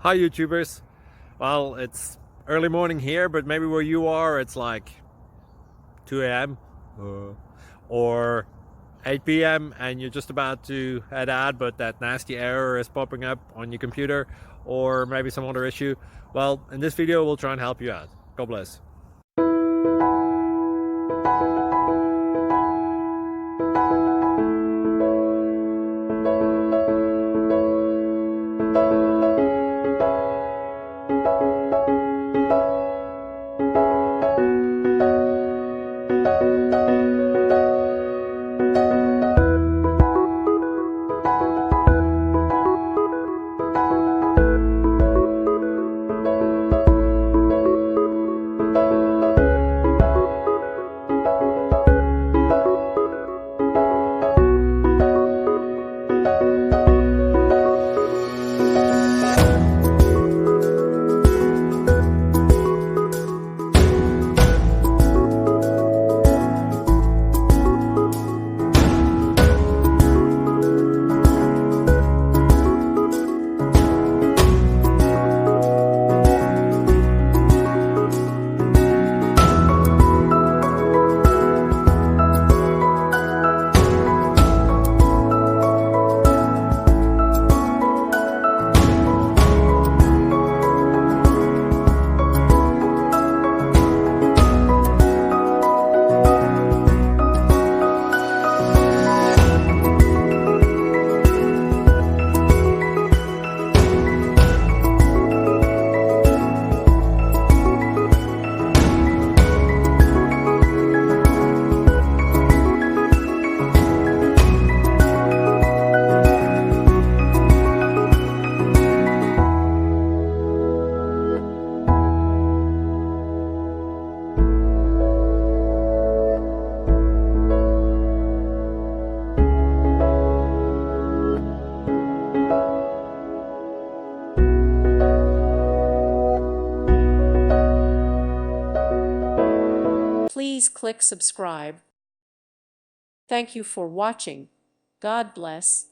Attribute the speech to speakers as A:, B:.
A: Hi YouTubers. Well, it's early morning here, but maybe where you are it's like 2 a.m. or 8 p.m. and you're just about to head out, but that nasty error is popping up on your computer, or maybe some other issue. Well, in this video we'll try and help you out. God bless.
B: Please click subscribe. Thank you for watching. God bless.